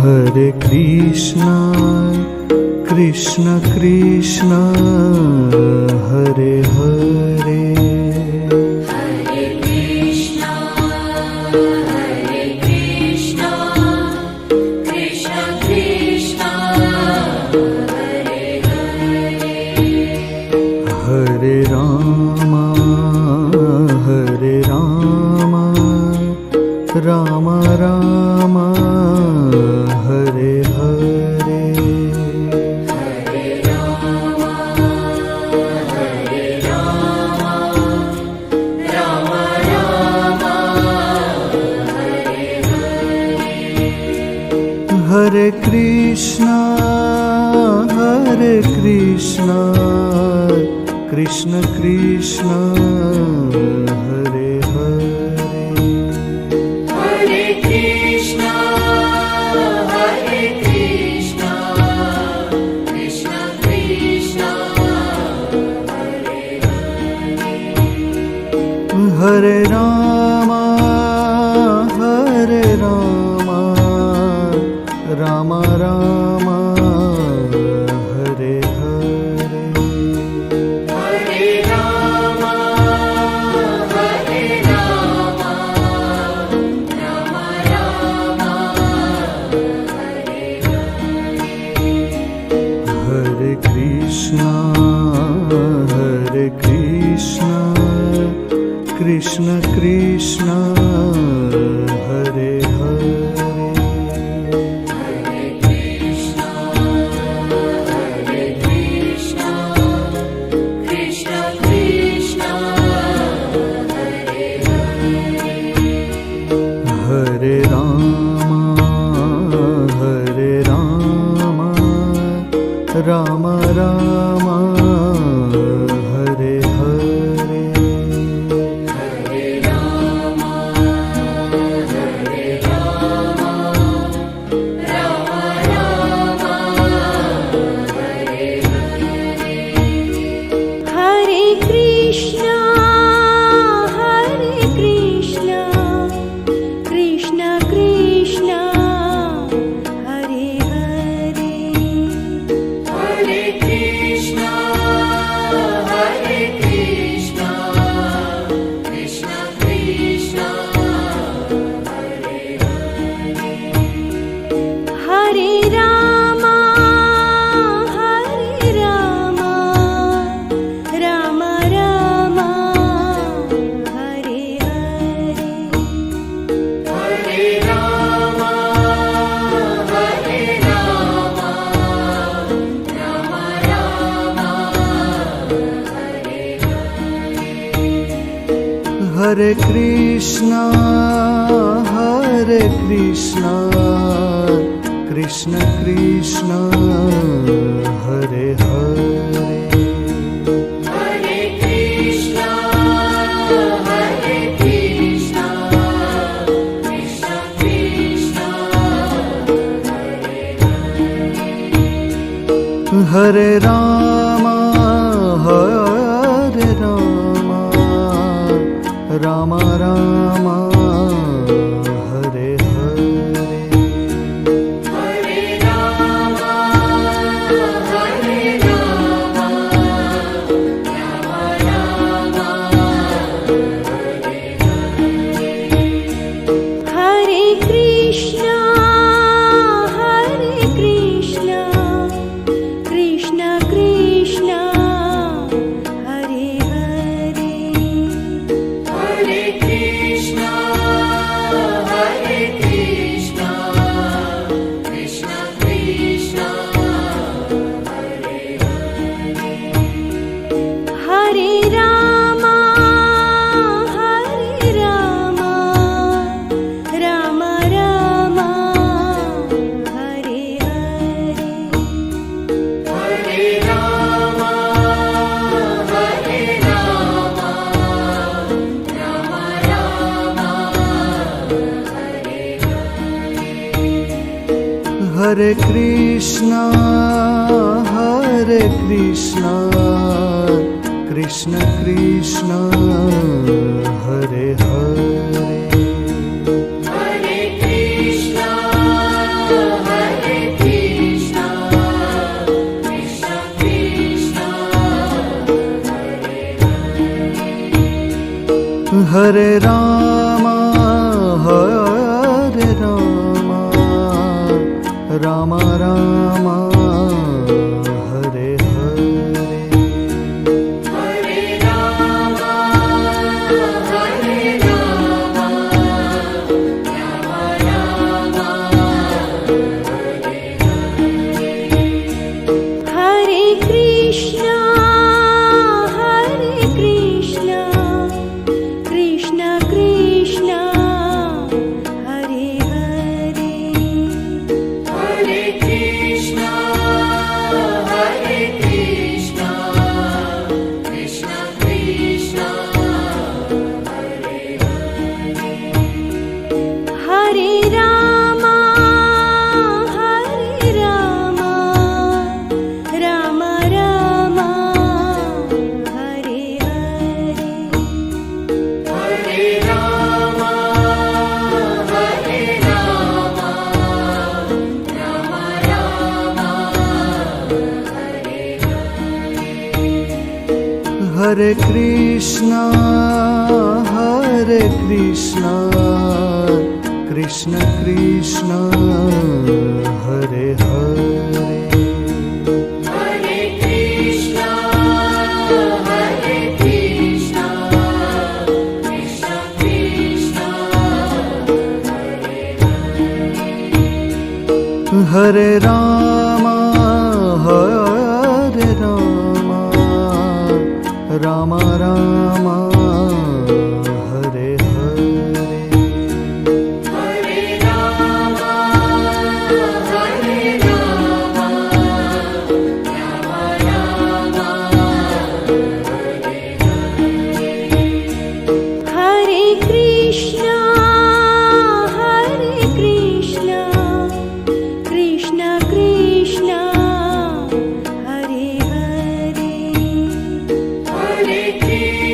Hare Krishna, Krishna Krishna, Hare Hare. Hare Krishna, Krishna Krishna, Hare Hare. Hare Rama, Rama Rama, Hare Hare. Hare Rama, Rama Rama, Hare Hare. Hare Krishna, Krishna Krishna, Hare Hare. Hare Krishna, Krishna Krishna, Hare Hare. Hare Rama, Rama Rama, Hare Hare. Hare Rama, Rama Rama, Hare Hare. Hare Krishna, Krishna Krishna, Hare Hare. Hare Krishna, Krishna Krishna, Hare Hare. Hare Rama, Rama Rama, Hare Hare. Hare Rama, Rama Rama, Hare Hare. Hare Krishna, Krishna Krishna, Hare Hare. Hare Krishna, Krishna Krishna, Hare Hare. Hare Rama, Rama Rama, Hare Hare. Hare Rama, Rama Rama, Hare Hare. Hare Krishna, Krishna Krishna, Hare Hare. Hare Krishna, Krishna Krishna, Hare Hare. Hare Rama, Rama Rama, Hare Hare. Hare Rama, Rama Rama, Hare Hare. Hare Krishna, Krishna Krishna, Hare Hare. Hare Krishna, Krishna Krishna, Hare Hare. Hare Rama, Rama Rama, Hare Hare. Hare Rama, Rama Rama, Hare Hare. Hare Krishna, Krishna Krishna, Hare Hare. Hare Hare Rama, Hare Rama, Rama Rama, Hare Hare. Hare Rama, Hare Rama, Rama Rama, Hare Hare. Hare Krishna, Krishna Krishna, Hare Hare. Hare Krishna, Krishna Krishna, Hare Hare. Hare Rama, Rama Rama, Hare Hare. Hare Rama, Rama Rama, Hare Hare. Hare Krishna, Krishna Krishna, Hare Hare. Hare Krishna, Krishna Krishna, Hare Hare. Hare Rama, Rama Rama, Hare Hare. Hare Rama, Rama Rama, Hare Hare. Hare Krishna, Krishna Krishna, Hare Hare. Hare Krishna,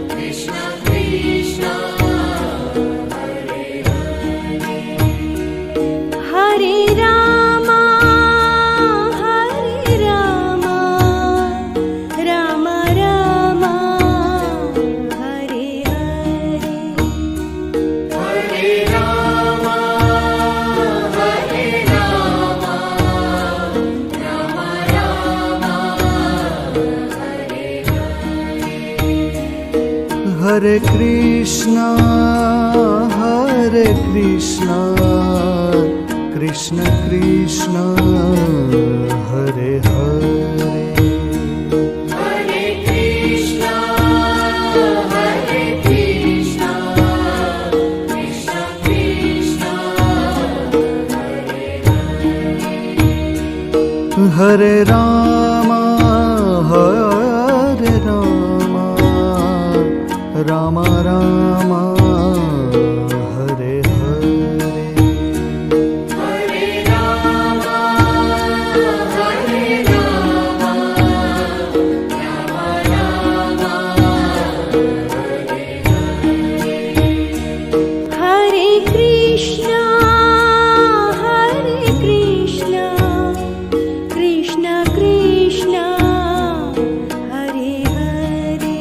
Krishna Krishna, Hare Hare. Hare Rama, Rama Rama, Hare Hare. Hare Rama, Rama Rama, Hare Hare. Hare Krishna, Krishna Krishna, Hare Hare. Hare Krishna, Krishna Krishna, Hare Hare. Hare Rama, Rama Rama, Hare Hare. Hare Rama, Rama Rama, Hare Hare. Hare Krishna, Krishna Krishna, Hare Hare.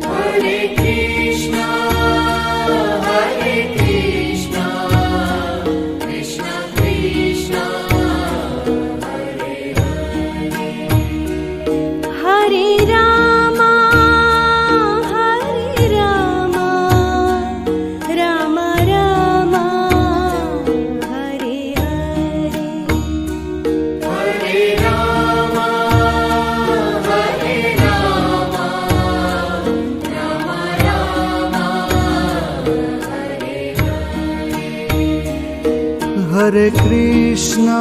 Hare Krishna, Krishna Krishna, Hare Hare. Hare Rama, Rama Rama, Hare Hare. Hare Rama, Rama Rama, Hare Hare. Hare Krishna,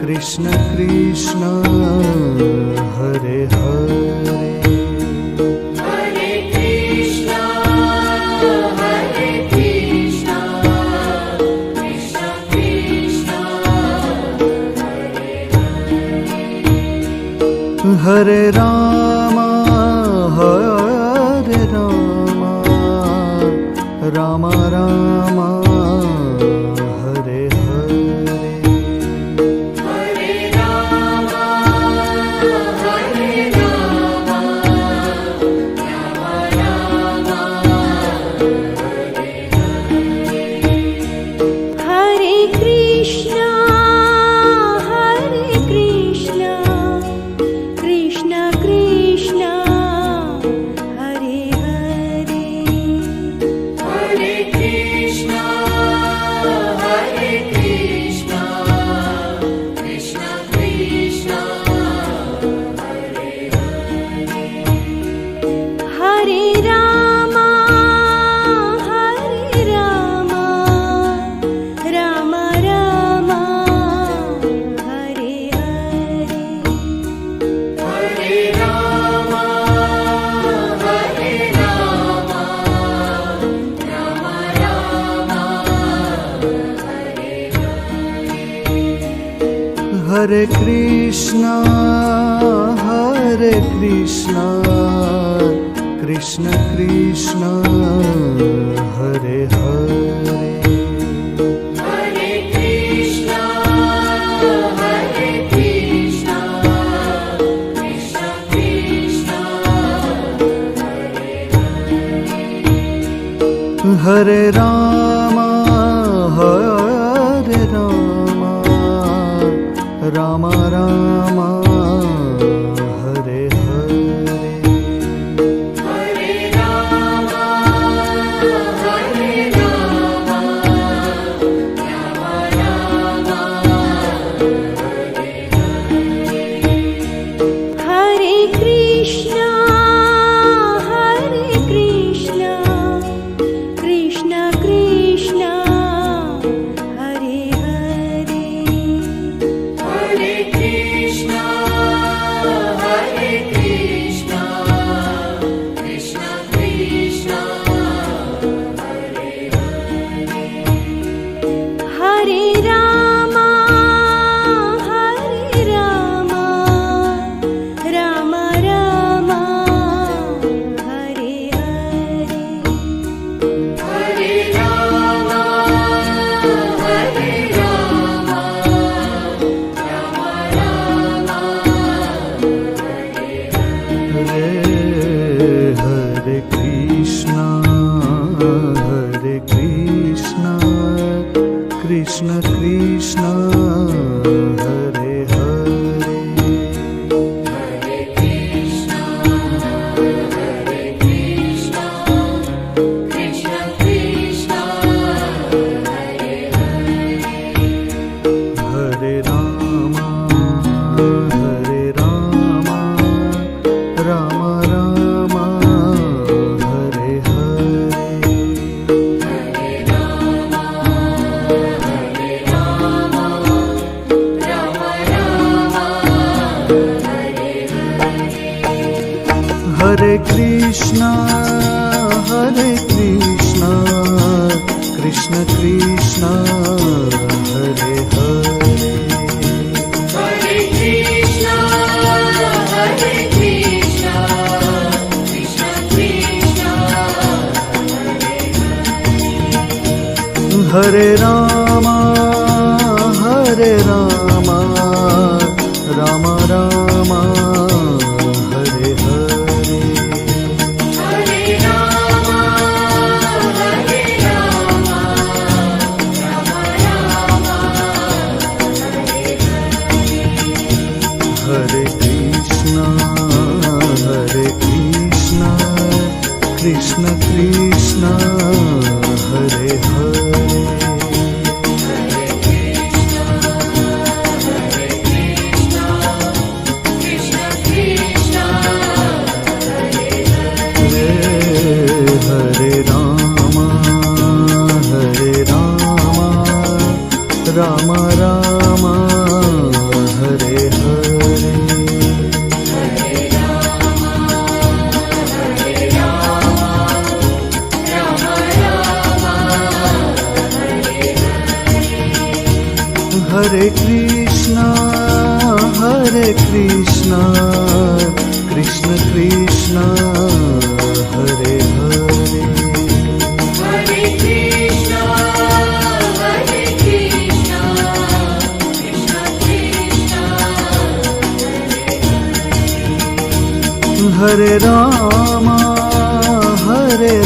Krishna Krishna, Hare Hare. Hare Krishna, Krishna Krishna, Hare Hare. Hare Rama, Rama Rama, Hare Hare. Hare Hare Krishna, Hare Krishna, Krishna Krishna, Hare Hare. Hare Krishna, Hare Krishna, Krishna Krishna, Hare Rama, Hare Rama, Rama Rama, Hare Hare. Hare Rama, Hare Rama, Rama Rama, Hare Krishna, Hare Krishna, Krishna Krishna, Hare Hare. Hare Krishna, Hare Krishna, Krishna Krishna, Hare Rama, Hare Rama, Rama Rama, Hare Hare. Hare Rama, Hare Rama, Rama Rama, Hare Krishna, Hare Krishna, Krishna Krishna, Hare Hare. Hare Krishna, Hare Krishna, Krishna Krishna, Hare Hare Rama, Hare Rama, Rama Rama, Hare Hare. Hare Krishna, Hare Krishna, Krishna Krishna, Hare Hare. Hare Krishna, Hare Krishna, Krishna Krishna, Hare Rama, Hare Rama, Rama Rama, Hare Hare. Hare Rama, Hare Rama, Rama Rama, Hare Krishna, Hare Krishna, Krishna Krishna, Hare Hare. Krishna Krishna, Hare Rama, Hare Rama, Rama Rama, Hare Hare. Hare Krishna, Hare Krishna, Krishna Krishna, Hare Hare. Hare Krishna, Hare Krishna, Krishna Krishna, Hare Rama, Hare